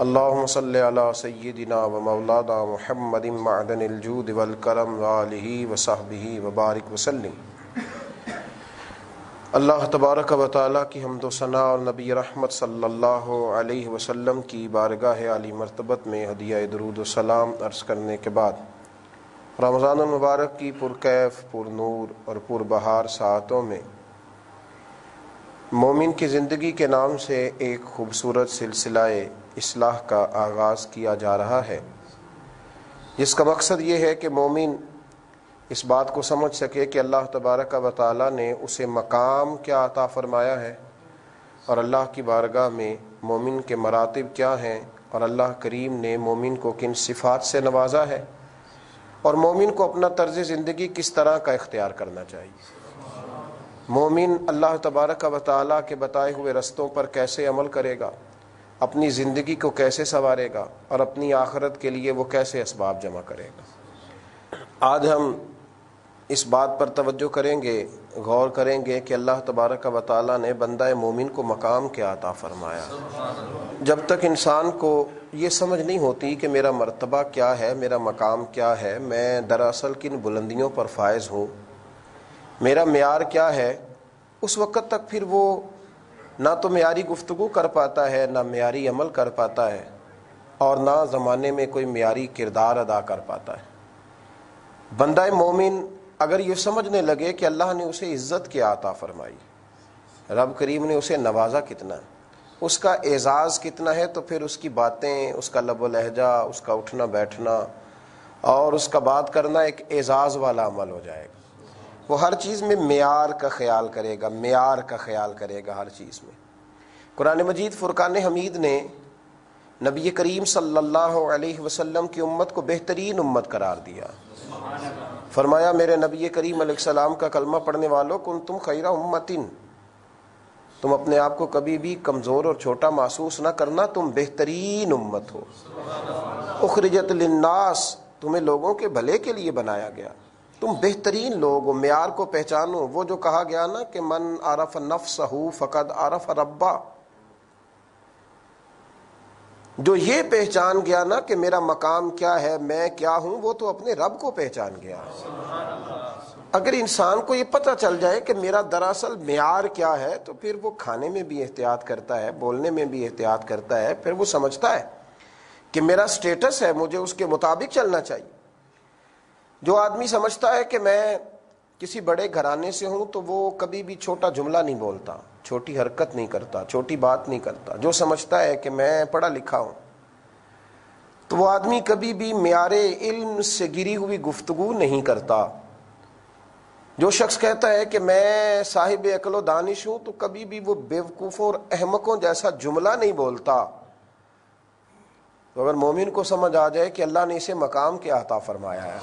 اللهم صل على سيدنا ومولانا محمد معدن الجود والکرم وآلہ وصحبہ وبارک وسلم۔ اللہ تبارک و تعالیٰ کی حمد و ثنا اور نبی رحمت صلی اللہ علیہ وسلم کی بارگاہ عالی مرتبت میں ہدیہ درود و سلام عرض کرنے کے بعد رمضان المبارک کی پرکیف، پر نور اور پر بہار ساعتوں میں مومن کی زندگی کے نام سے ایک خوبصورت سلسلہ اصلاح کا آغاز کیا جا رہا ہے، جس کا مقصد یہ ہے کہ مومن اس بات کو سمجھ سکے کہ اللہ تبارک و تعالیٰ نے اسے مقام کیا عطا فرمایا ہے اور اللہ کی بارگاہ میں مومن کے مراتب کیا ہیں، اور اللہ کریم نے مومن کو کن صفات سے نوازا ہے، اور مومن کو اپنا طرز زندگی کس طرح کا اختیار کرنا چاہیے۔ مومن اللہ تبارک و تعالیٰ کے بتائے ہوئے رستوں پر کیسے عمل کرے گا، اپنی زندگی کو کیسے سنوارے گا، اور اپنی آخرت کے لیے وہ کیسے اسباب جمع کرے گا۔ آج ہم اس بات پر توجہ کریں گے، غور کریں گے کہ اللہ تبارک و تعالیٰ نے بندہ مومن کو مقام کیا عطا فرمایا۔ جب تک انسان کو یہ سمجھ نہیں ہوتی کہ میرا مرتبہ کیا ہے، میرا مقام کیا ہے، میں دراصل کن بلندیوں پر فائز ہوں، میرا معیار کیا ہے، اس وقت تک پھر وہ نہ تو معیاری گفتگو کر پاتا ہے، نہ معیاری عمل کر پاتا ہے، اور نہ زمانے میں کوئی معیاری کردار ادا کر پاتا ہے۔ بندہ مومن اگر یہ سمجھنے لگے کہ اللہ نے اسے عزت کیا عطا فرمائی، رب کریم نے اسے نوازا کتنا ہے، اس کا اعزاز کتنا ہے، تو پھر اس کی باتیں، اس کا لب و لہجہ، اس کا اٹھنا بیٹھنا اور اس کا بات کرنا ایک اعزاز والا عمل ہو جائے گا۔ وہ ہر چیز میں معیار کا خیال کرے گا، معیار کا خیال کرے گا ہر چیز میں۔ قرآن مجید فرقان حمید نے نبی کریم صلی اللہ علیہ وسلم کی امت کو بہترین امت قرار دیا۔ فرمایا میرے نبی کریم علیہ السلام کا کلمہ پڑھنے والوں، کنتم خیر امتن، تم اپنے آپ کو کبھی بھی کمزور اور چھوٹا محسوس نہ کرنا، تم بہترین امت ہو۔ اخرجت للناس، تمہیں لوگوں کے بھلے کے لیے بنایا گیا، تم بہترین لوگ ہو۔ معیار کو پہچانو، وہ جو کہا گیا نا کہ من عرف نفسہ فقد عرف ربہ، جو یہ پہچان گیا نا کہ میرا مقام کیا ہے، میں کیا ہوں، وہ تو اپنے رب کو پہچان گیا۔ اگر انسان کو یہ پتہ چل جائے کہ میرا دراصل معیار کیا ہے، تو پھر وہ کھانے میں بھی احتیاط کرتا ہے، بولنے میں بھی احتیاط کرتا ہے، پھر وہ سمجھتا ہے کہ میرا سٹیٹس ہے، مجھے اس کے مطابق چلنا چاہیے۔ جو آدمی سمجھتا ہے کہ میں کسی بڑے گھرانے سے ہوں، تو وہ کبھی بھی چھوٹا جملہ نہیں بولتا، چھوٹی حرکت نہیں کرتا، چھوٹی بات نہیں کرتا۔ جو سمجھتا ہے کہ میں پڑھا لکھا ہوں، تو وہ آدمی کبھی بھی معیار علم سے گری ہوئی گفتگو نہیں کرتا۔ جو شخص کہتا ہے کہ میں صاحب عقل و دانش ہوں، تو کبھی بھی وہ بیوقوفوں اور احمقوں جیسا جملہ نہیں بولتا۔ تو اگر مومن کو سمجھ آ جائے کہ اللہ نے اسے مقام کیا عطا فرمایا ہے،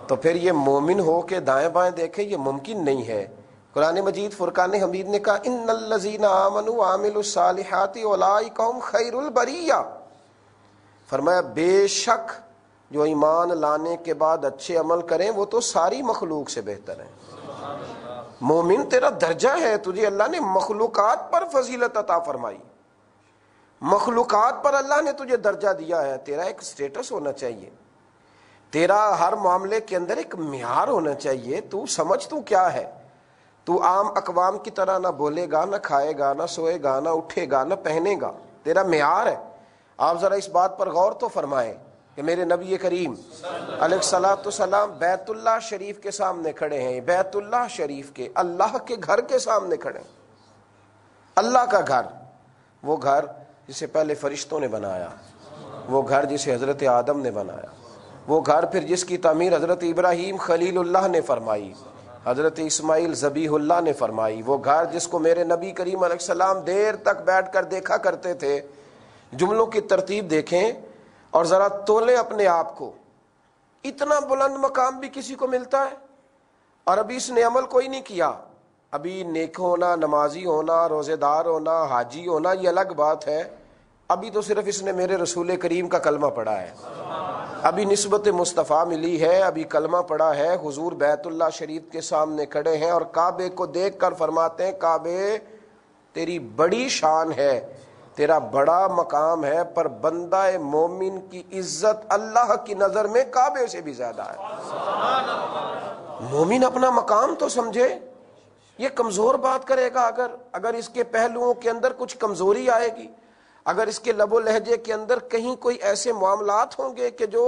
تو پھر یہ مومن ہو کے دائیں بائیں دیکھے، یہ ممکن نہیں ہے۔ قرآن مجید فرقان حمید نے کہا ان الذین آمنوا وعملوا الصالحات اولئک هم خیر البریہ، فرمایا بے شک جو ایمان لانے کے بعد اچھے عمل کریں وہ تو ساری مخلوق سے بہتر ہیں۔ مومن تیرا درجہ ہے، تجھے اللہ نے مخلوقات پر فضیلت عطا فرمائی، مخلوقات پر اللہ نے تجھے درجہ دیا ہے، تیرا ایک سٹیٹس ہونا چاہیے، تیرا ہر معاملے کے اندر ایک معیار ہونا چاہیے۔ تو سمجھ تو کیا ہے، تو عام اقوام کی طرح نہ بولے گا، نہ کھائے گا، نہ سوئے گا، نہ اٹھے گا، نہ پہنے گا، تیرا معیار ہے۔ آپ ذرا اس بات پر غور تو فرمائیں کہ میرے نبی کریم علیہ الصلوۃ والسلام بیت اللہ شریف کے سامنے کھڑے ہیں، بیت اللہ شریف کے، اللہ کے گھر کے سامنے کھڑے ہیں۔ اللہ کا گھر، وہ گھر جسے پہلے فرشتوں نے بنایا، وہ گھر جسے حضرت آدم نے بنایا، وہ گھر پھر جس کی تعمیر حضرت ابراہیم خلیل اللہ نے فرمائی، حضرت اسماعیل ذبیح اللہ نے فرمائی، وہ گھر جس کو میرے نبی کریم علیہ السلام دیر تک بیٹھ کر دیکھا کرتے تھے۔ جملوں کی ترتیب دیکھیں اور ذرا تولیں اپنے آپ کو، اتنا بلند مقام بھی کسی کو ملتا ہے اور ابھی اس نے عمل کوئی نہیں کیا۔ ابھی نیک ہونا، نمازی ہونا، روزے دار ہونا، حاجی ہونا یہ الگ بات ہے، ابھی تو صرف اس نے میرے رسول کریم کا کلمہ پڑھا ہے، ابھی نسبت مصطفیٰ ملی ہے، ابھی کلمہ پڑھا ہے، حضور بیت اللہ شریف کے سامنے کھڑے ہیں اور کعبے کو دیکھ کر فرماتے ہیں کعبے تیری بڑی شان ہے، تیرا بڑا مقام ہے، پر بندہ مومن کی عزت اللہ کی نظر میں کعبے سے بھی زیادہ ہے۔ مومن اپنا مقام تو سمجھے۔ یہ کمزور بات کرے گا اگر اس کے پہلوؤں کے اندر کچھ کمزوری آئے گی، اگر اس کے لب و لہجے کے اندر کہیں کوئی ایسے معاملات ہوں گے کہ جو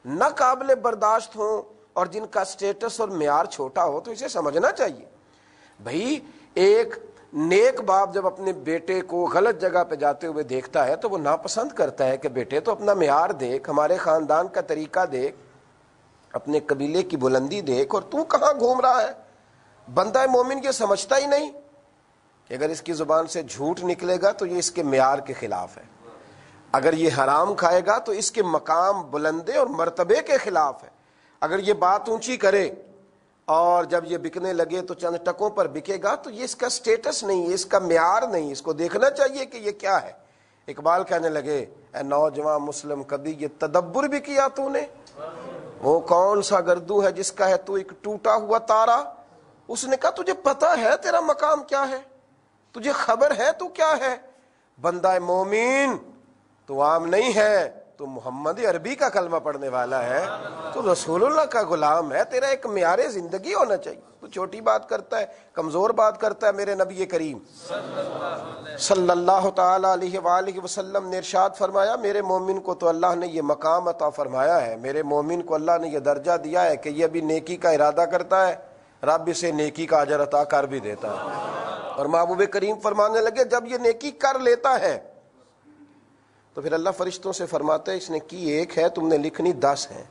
نہ قابل برداشت ہوں اور جن کا سٹیٹس اور معیار چھوٹا ہو، تو اسے سمجھنا چاہیے۔ بھائی ایک نیک باپ جب اپنے بیٹے کو غلط جگہ پہ جاتے ہوئے دیکھتا ہے تو وہ ناپسند کرتا ہے کہ بیٹے تو اپنا معیار دیکھ، ہمارے خاندان کا طریقہ دیکھ، اپنے قبیلے کی بلندی دیکھ، اور تو کہاں گھوم رہا ہے۔ بندہ مومن یہ سمجھتا ہی نہیں کہ اگر اس کی زبان سے جھوٹ نکلے گا تو یہ اس کے معیار کے خلاف ہے، اگر یہ حرام کھائے گا تو اس کے مقام بلندے اور مرتبے کے خلاف ہے، اگر یہ بات اونچی کرے اور جب یہ بکنے لگے تو چند ٹکوں پر بکے گا تو یہ اس کا سٹیٹس نہیں، یہ اس کا معیار نہیں، اس کو دیکھنا چاہیے کہ یہ کیا ہے۔ اقبال کہنے لگے، اے نوجوان مسلم کبھی یہ تدبر بھی کیا تو نے؟ وہ کون سا گردو ہے جس کا ہے تو ایک ٹوٹا ہوا تارا؟ اس نے کہا تجھے پتا ہے تیرا مقام کیا ہے؟ تجھے خبر ہے تو کیا ہے؟ بندہ مومن تو عام نہیں ہے، تو محمد عربی کا کلمہ پڑھنے والا ہے، تو رسول اللہ کا غلام ہے، تیرا ایک معیار زندگی ہونا چاہیے۔ تو چھوٹی بات کرتا ہے، کمزور بات کرتا ہے۔ میرے نبی کریم صلی اللہ تعالی علیہ وآلہ وسلم نے ارشاد فرمایا، میرے مومن کو تو اللہ نے یہ مقام عطا فرمایا ہے، میرے مومن کو اللہ نے یہ درجہ دیا ہے کہ یہ بھی نیکی کا ارادہ کرتا ہے، رب اسے نیکی کا اجر عطا کر بھی دیتا ہے۔ اور محبوب کریم فرمانے لگے، جب یہ نیکی کر لیتا ہے تو پھر اللہ فرشتوں سے فرماتا ہے اس نے کی ایک ہے، تم نے لکھنی 10 ہے،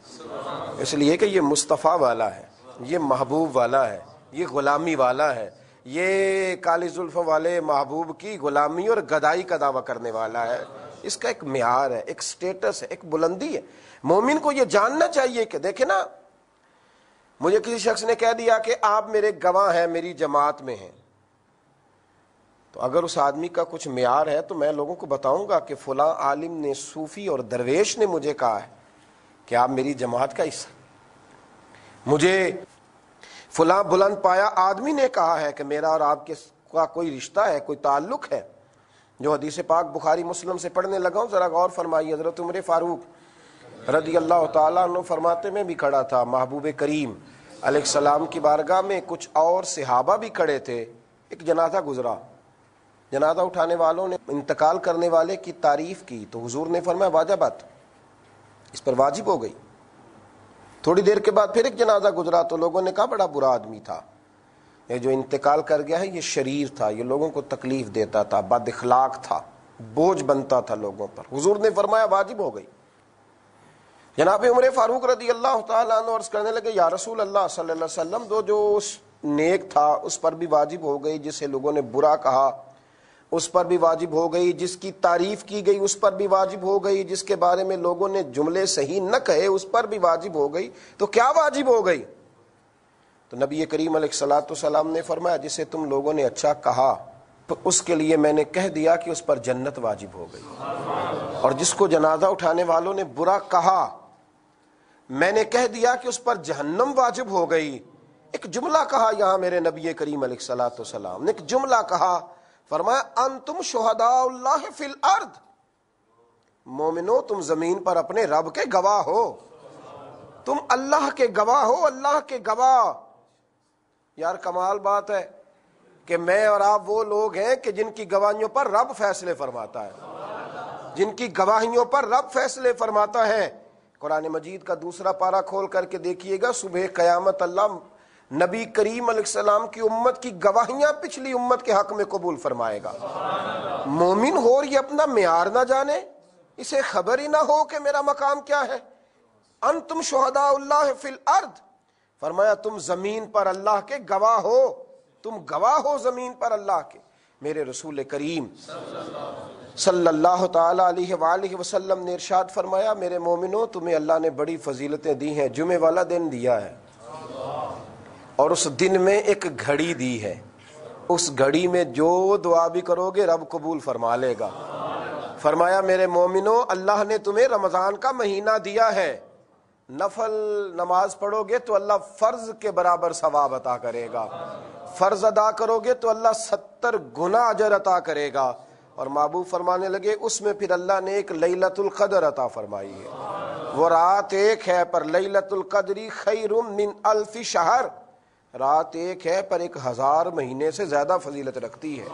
اس لیے کہ یہ مصطفیٰ والا ہے، یہ محبوب والا ہے، یہ غلامی والا ہے، یہ کالی زلف والے محبوب کی غلامی اور گدائی کا دعویٰ کرنے والا ہے۔ اس کا ایک معیار ہے، ایک سٹیٹس ہے، ایک بلندی ہے۔ مومن کو یہ جاننا چاہیے کہ دیکھیں نا، مجھے کسی شخص نے کہہ دیا کہ آپ میرے گواہ ہیں، میری جماعت میں ہیں، تو اگر اس آدمی کا کچھ معیار ہے تو میں لوگوں کو بتاؤں گا کہ فلاں عالم نے، صوفی اور درویش نے مجھے کہا ہے کہ آپ میری جماعت کا حصہ، مجھے فلاں بلند پایا آدمی نے کہا ہے کہ میرا اور آپ کے کا کوئی رشتہ ہے، کوئی تعلق ہے۔ جو حدیث پاک بخاری مسلم سے پڑھنے لگا ہوں، ذرا غور فرمائیے۔ حضرت عمر فاروق رضی اللہ تعالیٰ عنہ فرماتے، میں بھی کھڑا تھا، محبوب کریم علیہ السلام کی بارگاہ میں کچھ اور صحابہ بھی کھڑے تھے، ایک جنازہ گزرا، جنازہ اٹھانے والوں نے انتقال کرنے والے کی تعریف کی تو حضور نے فرمایا واجبات، اس پر واجب ہو گئی۔ تھوڑی دیر کے بعد پھر ایک جنازہ گزرا تو لوگوں نے کہا بڑا برا آدمی تھا، یہ جو انتقال کر گیا ہے یہ شریر تھا، یہ لوگوں کو تکلیف دیتا تھا، بد اخلاق تھا، بوجھ بنتا تھا لوگوں پر۔ حضور نے فرمایا واجب ہو گئی۔ جناب عمر فاروق رضی اللہ تعالیٰ عنہ عرض کرنے لگے، یا رسول اللہ صلی اللہ علیہ وسلم، جو اس نیک تھا اس پر بھی واجب ہو گئی، جسے لوگوں نے برا کہا اس پر بھی واجب ہو گئی، جس کی تعریف کی گئی اس پر بھی واجب ہو گئی، جس کے بارے میں لوگوں نے جملے صحیح نہ کہے اس پر بھی واجب ہو گئی، تو کیا واجب ہو گئی؟ تو نبی کریم علیہ الصلوۃ والسلام نے فرمایا، جسے تم لوگوں نے اچھا کہا تو اس کے لیے میں نے کہہ دیا کہ اس پر جنت واجب ہو گئی، اور جس کو جنازہ اٹھانے والوں نے برا کہا میں نے کہہ دیا کہ اس پر جہنم واجب ہو گئی۔ ایک جملہ کہا یہاں میرے نبی کریم علیہ الصلوۃ والسلام نے، ایک جملہ کہا، فرمایا انتم شہداء اللہ فی الارض، مومنو تم زمین پر اپنے رب کے گواہ ہو، تم اللہ کے گواہ ہو، اللہ کے گواہ۔ یار کمال بات ہے کہ میں اور آپ وہ لوگ ہیں کہ جن کی گواہیوں پر رب فیصلے فرماتا ہے، جن کی گواہیوں پر رب فیصلے فرماتا ہے۔ قرآن مجید کا دوسرا پارہ کھول کر کے دیکھیے گا، صبح قیامت اللہ نبی کریم علیہ السلام کی امت کی گواہیاں پچھلی امت کے حق میں قبول فرمائے گا۔ مومن ہو اور یہ اپنا معیار نہ جانے، اسے خبر ہی نہ ہو کہ میرا مقام کیا ہے۔ انتم شہداء اللہ فی الارض، فرمایا تم زمین پر اللہ کے گواہ ہو، تم گواہ ہو زمین پر اللہ کے۔ میرے رسول کریم صلی اللہ تعالی علیہ وآلہ وسلم نے ارشاد فرمایا، میرے مومنوں تمہیں اللہ نے بڑی فضیلتیں دی ہیں، جمعے والا دن دیا ہے، اور اس دن میں ایک گھڑی دی ہے، اس گھڑی میں جو دعا بھی کرو گے رب قبول فرما لے گا۔ فرمایا میرے مومنوں اللہ نے تمہیں رمضان کا مہینہ دیا ہے، نفل نماز پڑھو گے تو اللہ فرض کے برابر ثواب عطا کرے گا، فرض ادا کرو گے تو اللہ 70 گنا اجر عطا کرے گا، اور محبوب فرمانے لگے اس میں پھر اللہ نے ایک لیلۃ القدر عطا فرمائی ہے، وہ رات ایک ہے پر لیلۃ القدری خیر من الف شہر، رات ایک ہے پر 1000 مہینے سے زیادہ فضیلت رکھتی ہے۔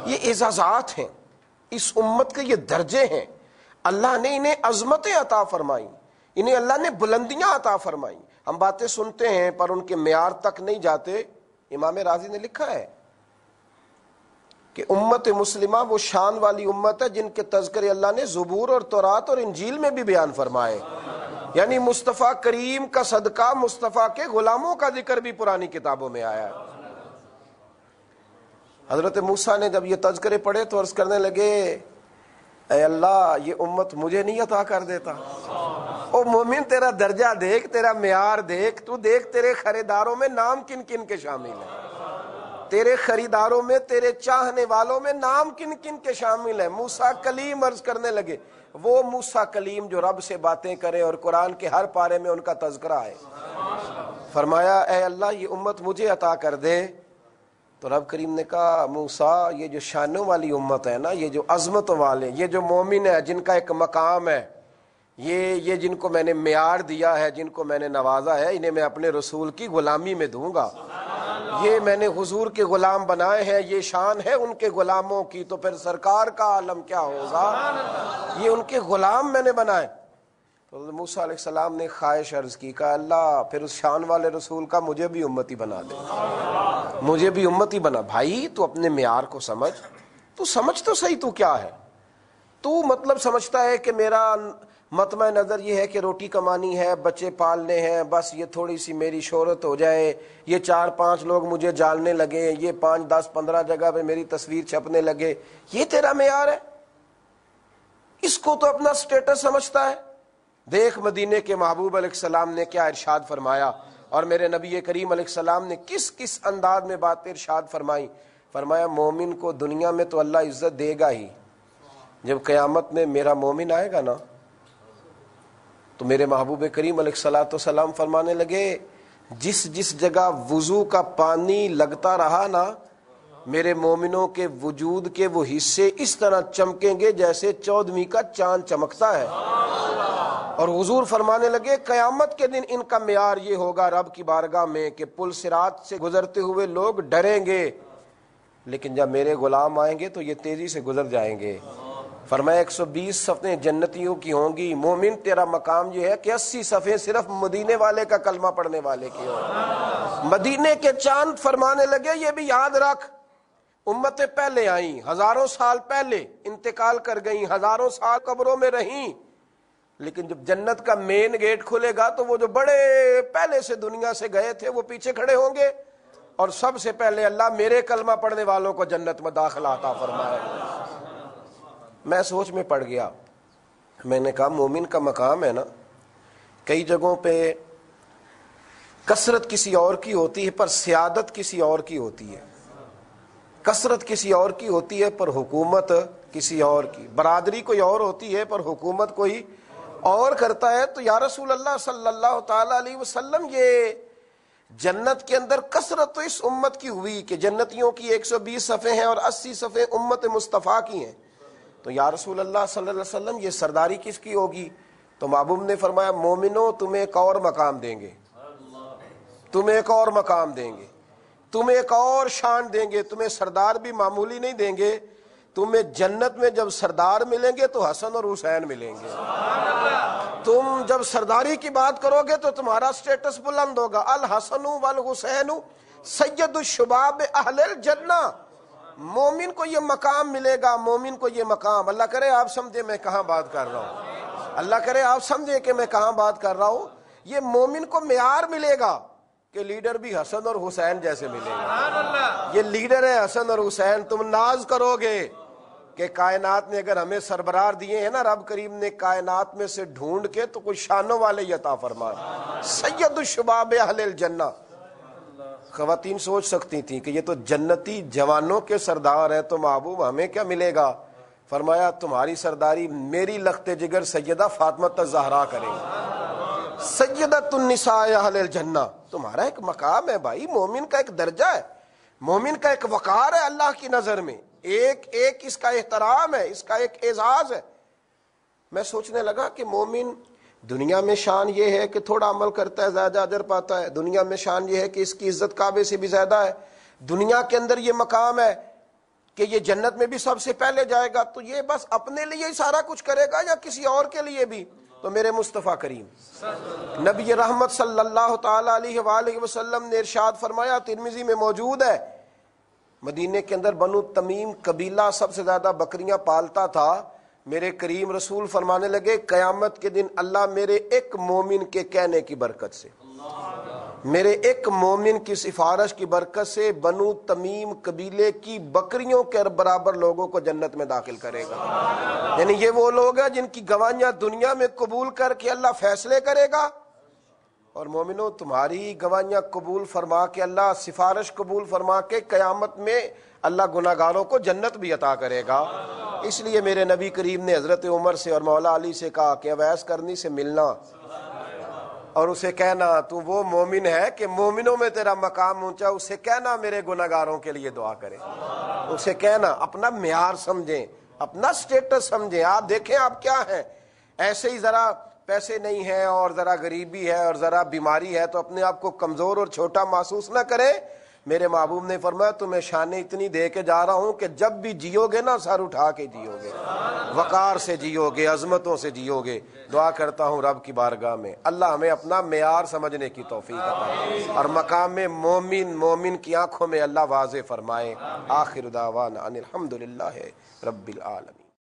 یہ اعزازات ہیں، اس امت کے یہ درجے ہیں، اللہ نے انہیں عظمتیں عطا فرمائیں، انہیں اللہ نے بلندیاں عطا فرمائیں۔ ہم باتیں سنتے ہیں پر ان کے معیار تک نہیں جاتے۔ امام راضی نے لکھا ہے کہ امت مسلمہ وہ شان والی امت ہے جن کے تذکرے اللہ نے زبور اور تورات اور انجیل میں بھی بیان فرمائے، یعنی مصطفیٰ کریم کا صدقہ مصطفیٰ کے غلاموں کا ذکر بھی پرانی کتابوں میں آیا ہے۔ حضرت موسیٰ نے جب یہ تذکرے پڑھے تو عرض کرنے لگے اے اللہ یہ امت مجھے نہیں عطا کر دیتا۔ او مومن تیرا درجہ دیکھ، تیرا معیار دیکھ، تو دیکھ تیرے خریداروں میں نام کن کن کے شامل ہیں، تیرے خریداروں میں، تیرے چاہنے والوں میں نام کن کن کے شامل ہیں۔ موسیٰ کلیم عرض کرنے لگے، وہ موسیٰ کلیم جو رب سے باتیں کرے اور قرآن کے ہر پارے میں ان کا تذکرہ ہے۔ فرمایا اے اللہ یہ امت مجھے عطا کر دے، تو رب کریم نے کہا موسیٰ یہ جو شانوں والی امت ہے نا، یہ جو عظمتوں والے، یہ جو مومن ہے جن کا ایک مقام ہے، یہ جن کو میں نے معیار دیا ہے، جن کو میں نے نوازا ہے، انہیں میں اپنے رسول کی غلامی میں دوں گا۔ یہ میں نے حضور کے غلام بنائے ہیں، یہ شان ہے ان کے غلاموں کی، تو پھر سرکار کا عالم کیا ہوگا، یہ ان کے غلام میں نے بنائے۔ تو موسیٰ علیہ السلام نے خواہش عرض کی، کہا اللہ پھر اس شان والے رسول کا مجھے بھی امتی بنا دے، مجھے بھی امتی بنا۔ بھائی تو اپنے معیار کو سمجھ، تو سمجھ تو صحیح تو کیا ہے، تو مطلب سمجھتا ہے کہ میرا مطمع نظر یہ ہے کہ روٹی کمانی ہے، بچے پالنے ہیں، بس یہ تھوڑی سی میری شہرت ہو جائے، یہ 4-5 لوگ مجھے جاننے لگے، یہ 5-10-15 جگہ پہ میری تصویر چھپنے لگے، یہ تیرا معیار ہے؟ اس کو تو اپنا سٹیٹس سمجھتا ہے۔ دیکھ مدینے کے محبوب علیہ السلام نے کیا ارشاد فرمایا، اور میرے نبی کریم علیہ السلام نے کس کس انداز میں بات ارشاد فرمائی۔ فرمایا مومن کو دنیا میں تو اللہ عزت دے گا ہی، جب قیامت میں میرا مومن آئے گا نا تو میرے محبوب کریم علیہ الصلوۃ والسلام فرمانے لگے جس جس جگہ وضو کا پانی لگتا رہا نا، میرے مومنوں کے وجود کے وہ حصے اس طرح چمکیں گے جیسے 14ویں کا چاند چمکتا ہے۔ اور حضور فرمانے لگے قیامت کے دن ان کا معیار یہ ہوگا رب کی بارگاہ میں کہ پل صراط سے گزرتے ہوئے لوگ ڈریں گے، لیکن جب میرے غلام آئیں گے تو یہ تیزی سے گزر جائیں گے۔ فرمایا 120 صفیں جنتیوں کی ہوں گی، مومن تیرا مقام یہ ہے کہ 80 صفیں صرف مدینے والے کا کلمہ پڑھنے والے کی ہوں۔ مدینے کے چاند فرمانے لگے یہ بھی یاد رکھ، امتیں پہلے آئیں، ہزاروں سال پہلے انتقال کر گئیں، ہزاروں سال قبروں میں رہیں، لیکن جب جنت کا مین گیٹ کھلے گا تو وہ جو بڑے پہلے سے دنیا سے گئے تھے وہ پیچھے کھڑے ہوں گے، اور سب سے پہلے اللہ میرے کلمہ پڑھنے والوں کو جنت میں داخلہ عطا فرمائے۔ میں سوچ میں پڑ گیا، میں نے کہا مومن کا مقام ہے نا، کئی جگہوں پہ کثرت کسی اور کی ہوتی ہے پر سیادت کسی اور کی ہوتی ہے، کثرت کسی اور کی ہوتی ہے پر حکومت کسی اور کی، برادری کوئی اور ہوتی ہے پر حکومت کوئی اور کرتا ہے۔ تو یا رسول اللہ صلی اللہ تعالی علیہ وسلم یہ جنت کے اندر کثرت تو اس امت کی ہوئی کہ جنتیوں کی 120 صفیں ہیں اور 80 صفیں امت مصطفیٰ کی ہیں، تو یا رسول اللہ صلی اللہ علیہ وسلم یہ سرداری کس کی ہوگی؟ تو محبوب نے فرمایا مومنوں تمہیں ایک اور مقام دیں گے، تمہیں ایک اور مقام دیں گے، تمہیں ایک اور شان دیں گے، تمہیں سردار بھی معمولی نہیں دیں گے، تمہیں جنت میں جب سردار ملیں گے تو حسن اور حسین ملیں گے۔ تم جب سرداری کی بات کرو گے تو تمہارا سٹیٹس بلند ہوگا، الحسن والحسین سید الشباب اہل الجنہ، مومن کو یہ مقام ملے گا، مومن کو یہ مقام، اللہ کرے آپ سمجھے میں کہاں بات کر رہا ہوں، اللہ کرے آپ سمجھے کہ میں کہاں بات کر رہا ہوں۔ یہ مومن کو معیار ملے گا کہ لیڈر بھی حسن اور حسین جیسے ملے گا، یہ لیڈر ہے حسن اور حسین، تم ناز کرو گے کہ کائنات نے اگر ہمیں سربراہ دیے ہیں نا، رب کریم نے کائنات میں سے ڈھونڈ کے تو کچھ شانوں والے عطا فرمائے، سید الشباب اہل الجنہ۔ خواتین سوچ سکتی تھیں کہ یہ تو جنتی جوانوں کے سردار ہیں، تو محبوب ہمیں کیا ملے گا؟ فرمایا تمہاری سرداری میری لخت جگر سیدہ فاطمہ الزہرا کریں گے، سیدۃ النساء اہل الجنہ۔ تمہارا ایک مقام ہے بھائی، مومن کا ایک درجہ ہے، مومن کا ایک وقار ہے اللہ کی نظر میں، ایک ایک اس کا احترام ہے، اس کا ایک اعزاز ہے۔ میں سوچنے لگا کہ مومن دنیا میں شان یہ ہے کہ تھوڑا عمل کرتا ہے زیادہ اجر پاتا ہے، دنیا میں شان یہ ہے کہ اس کی عزت کعبے سے بھی زیادہ ہے، دنیا کے اندر یہ مقام ہے کہ یہ جنت میں بھی سب سے پہلے جائے گا، تو یہ بس اپنے لیے ہی سارا کچھ کرے گا یا کسی اور کے لیے بھی؟ تو میرے مصطفیٰ کریم نبی رحمت صلی اللہ تعالی علیہ وآلہ وسلم نے ارشاد فرمایا، ترمذی میں موجود ہے، مدینے کے اندر بنو تمیم قبیلہ سب سے زیادہ بکریاں پالتا تھا۔ میرے کریم رسول فرمانے لگے، قیامت کے دن اللہ میرے ایک مومن کے کہنے کی برکت سے، میرے ایک مومن کی سفارش کی برکت سے بنو تمیم قبیلے کی بکریوں کے برابر لوگوں کو جنت میں داخل کرے گا۔ یعنی یہ وہ لوگ ہیں جن کی گواہیاں دنیا میں قبول کر کے اللہ فیصلے کرے گا، اور مومنوں تمہاری گواہیاں قبول فرما کے اللہ سفارش قبول فرما کے قیامت میں اللہ گناہگاروں کو جنت بھی عطا کرے گا۔ اس لیے میرے نبی کریم نے حضرت عمر سے اور مولا علی سے کہا کہ اویس کرنی سے ملنا اور اسے کہنا تو وہ مومن ہے کہ مومنوں میں تیرا مقام اونچا، اسے کہنا میرے گناہگاروں کے لیے دعا کرے، اسے کہنا، اپنا معیار سمجھیں، اپنا سٹیٹس سمجھیں۔ آپ دیکھیں آپ کیا ہیں، ایسے ہی ذرا پیسے نہیں ہیں اور ذرا غریبی ہے اور ذرا بیماری ہے تو اپنے آپ کو کمزور اور چھوٹا محسوس نہ کریں۔ میرے محبوب نے فرمایا تمہیں شانیں اتنی دے کے جا رہا ہوں کہ جب بھی جیو گے نا سر اٹھا کے جیو گے، وقار سے جیو گے، عظمتوں سے جیو گے۔ دعا کرتا ہوں رب کی بارگاہ میں اللہ ہمیں اپنا معیار سمجھنے کی توفیق عطا اور مقام مومن کی آنکھوں میں اللہ واضح فرمائے۔ آخر دعوانا ان الحمدللہ رب العالمین۔